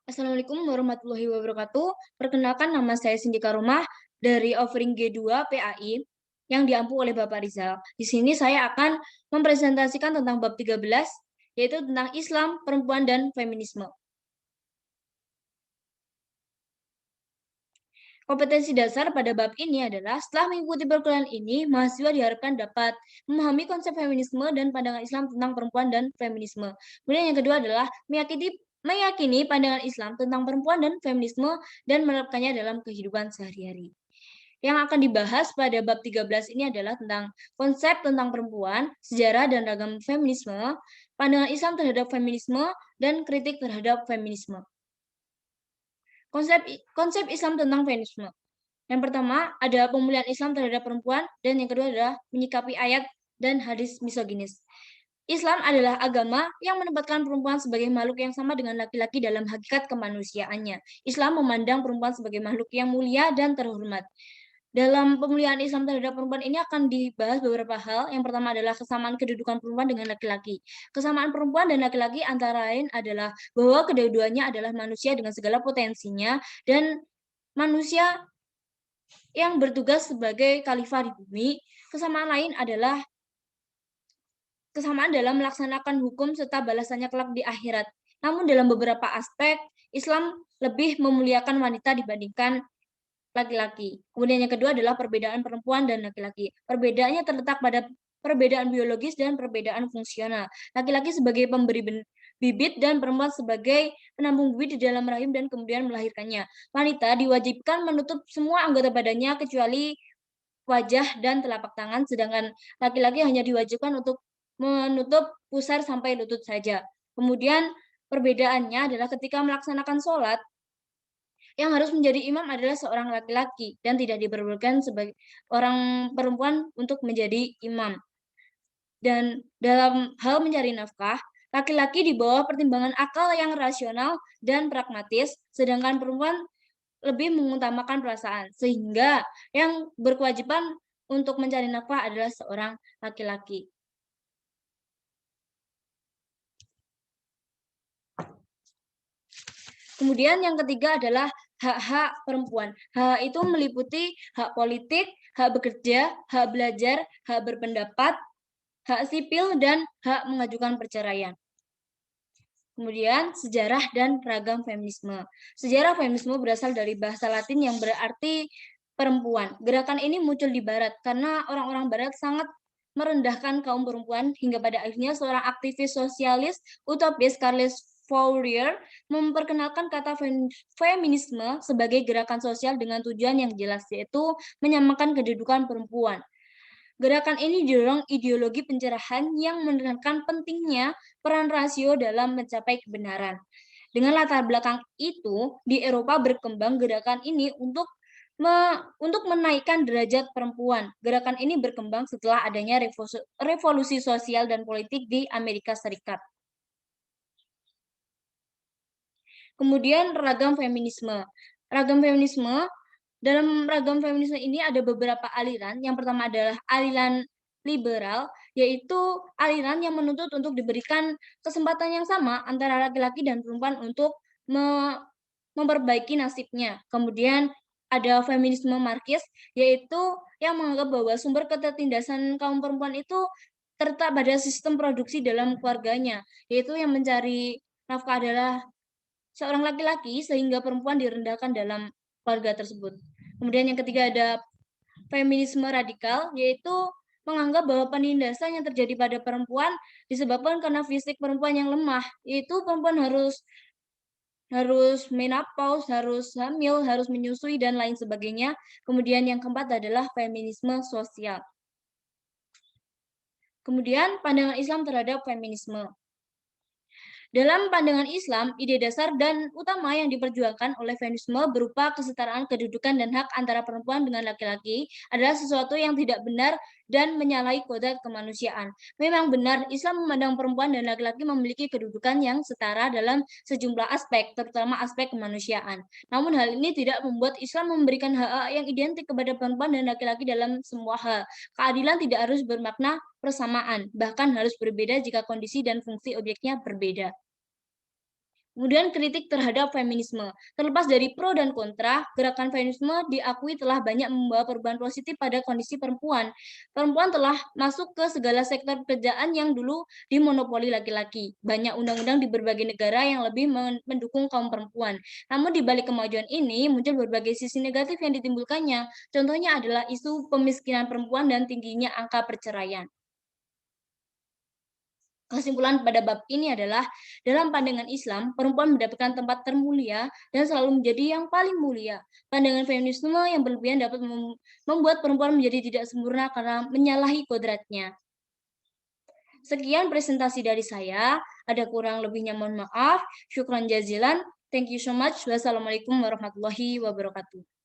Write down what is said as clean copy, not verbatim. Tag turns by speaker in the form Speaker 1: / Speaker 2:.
Speaker 1: Assalamualaikum warahmatullahi wabarakatuh. Perkenalkan nama saya Cindy Karumah dari Offering G2 PAI yang diampu oleh Bapak Rizal. Di sini saya akan mempresentasikan tentang bab 13, yaitu tentang Islam, perempuan, dan feminisme. Kompetensi dasar pada bab ini adalah setelah mengikuti perkuliahan ini, mahasiswa diharapkan dapat memahami konsep feminisme dan pandangan Islam tentang perempuan dan feminisme. Kemudian yang kedua adalah meyakini pandangan Islam tentang perempuan dan feminisme dan menerapkannya dalam kehidupan sehari-hari. Yang akan dibahas pada bab 13 ini adalah tentang konsep tentang perempuan, sejarah dan ragam feminisme, pandangan Islam terhadap feminisme, dan kritik terhadap feminisme. Konsep Islam tentang feminisme. Yang pertama, ada pemulihan Islam terhadap perempuan, dan yang kedua adalah menyikapi ayat dan hadis misoginis. Islam adalah agama yang menempatkan perempuan sebagai makhluk yang sama dengan laki-laki dalam hakikat kemanusiaannya. Islam memandang perempuan sebagai makhluk yang mulia dan terhormat. Dalam pemulihan Islam terhadap perempuan ini akan dibahas beberapa hal. Yang pertama adalah kesamaan kedudukan perempuan dengan laki-laki. Kesamaan perempuan dan laki-laki antara lain adalah bahwa kedua-duanya adalah manusia dengan segala potensinya dan manusia yang bertugas sebagai khalifah di bumi. Kesamaan lain adalah kesamaan dalam melaksanakan hukum serta balasannya kelak di akhirat. Namun dalam beberapa aspek, Islam lebih memuliakan wanita dibandingkan laki-laki. Kemudian yang kedua adalah perbedaan perempuan dan laki-laki. Perbedaannya terletak pada perbedaan biologis dan perbedaan fungsional. Laki-laki sebagai pemberi bibit dan perempuan sebagai penambung bibit di dalam rahim dan kemudian melahirkannya. Wanita diwajibkan menutup semua anggota badannya kecuali wajah dan telapak tangan, sedangkan laki-laki hanya diwajibkan untuk menutup pusar sampai lutut saja. Kemudian perbedaannya adalah ketika melaksanakan sholat, yang harus menjadi imam adalah seorang laki-laki dan tidak diperbolehkan sebagai orang perempuan untuk menjadi imam. Dan dalam hal mencari nafkah, laki-laki di bawah pertimbangan akal yang rasional dan pragmatis, sedangkan perempuan lebih mengutamakan perasaan, sehingga yang berkewajiban untuk mencari nafkah adalah seorang laki-laki. Kemudian yang ketiga adalah hak-hak perempuan. Hak itu meliputi hak politik, hak bekerja, hak belajar, hak berpendapat, hak sipil, dan hak mengajukan perceraian. Kemudian sejarah dan ragam feminisme. Sejarah feminisme berasal dari bahasa Latin yang berarti perempuan. Gerakan ini muncul di Barat karena orang-orang Barat sangat merendahkan kaum perempuan hingga pada akhirnya seorang aktivis sosialis utopis Charles Fourier memperkenalkan kata feminisme sebagai gerakan sosial dengan tujuan yang jelas, yaitu menyamakan kedudukan perempuan. Gerakan ini didorong ideologi pencerahan yang menekankan pentingnya peran rasio dalam mencapai kebenaran. Dengan latar belakang itu, di Eropa berkembang gerakan ini untuk menaikkan derajat perempuan. Gerakan ini berkembang setelah adanya revolusi sosial dan politik di Amerika Serikat. Kemudian ragam feminisme. Dalam ragam feminisme ini ada beberapa aliran. Yang pertama adalah aliran liberal, yaitu aliran yang menuntut untuk diberikan kesempatan yang sama antara laki-laki dan perempuan untuk memperbaiki nasibnya. Kemudian ada feminisme marxis, yaitu yang menganggap bahwa sumber ketertindasan kaum perempuan itu terletak pada sistem produksi dalam keluarganya, yaitu yang mencari nafkah adalah seorang laki-laki sehingga perempuan direndahkan dalam keluarga tersebut. Kemudian yang ketiga ada feminisme radikal, yaitu menganggap bahwa penindasan yang terjadi pada perempuan disebabkan karena fisik perempuan yang lemah, yaitu perempuan harus menopause, harus hamil, harus menyusui, dan lain sebagainya. Kemudian yang keempat adalah feminisme sosial. Kemudian pandangan Islam terhadap feminisme. Dalam pandangan Islam, ide dasar dan utama yang diperjuangkan oleh feminisme berupa kesetaraan kedudukan dan hak antara perempuan dengan laki-laki adalah sesuatu yang tidak benar dan menyalahi kodrat kemanusiaan. Memang benar, Islam memandang perempuan dan laki-laki memiliki kedudukan yang setara dalam sejumlah aspek, terutama aspek kemanusiaan. Namun hal ini tidak membuat Islam memberikan hak yang identik kepada perempuan dan laki-laki dalam semua hal. Keadilan tidak harus bermakna persamaan, bahkan harus berbeda jika kondisi dan fungsi objeknya berbeda. Kemudian kritik terhadap feminisme. Terlepas dari pro dan kontra, gerakan feminisme diakui telah banyak membawa perubahan positif pada kondisi perempuan. Perempuan telah masuk ke segala sektor pekerjaan yang dulu dimonopoli laki-laki. Banyak undang-undang di berbagai negara yang lebih mendukung kaum perempuan. Namun di balik kemajuan ini muncul berbagai sisi negatif yang ditimbulkannya. Contohnya adalah isu pemiskinan perempuan dan tingginya angka perceraian. Kesimpulan pada bab ini adalah, dalam pandangan Islam, perempuan mendapatkan tempat termulia dan selalu menjadi yang paling mulia. Pandangan feminisme yang berlebihan dapat membuat perempuan menjadi tidak sempurna karena menyalahi kodratnya. Sekian presentasi dari saya. Ada kurang lebihnya mohon maaf. Syukran jazilan. Thank you so much. Wassalamualaikum warahmatullahi wabarakatuh.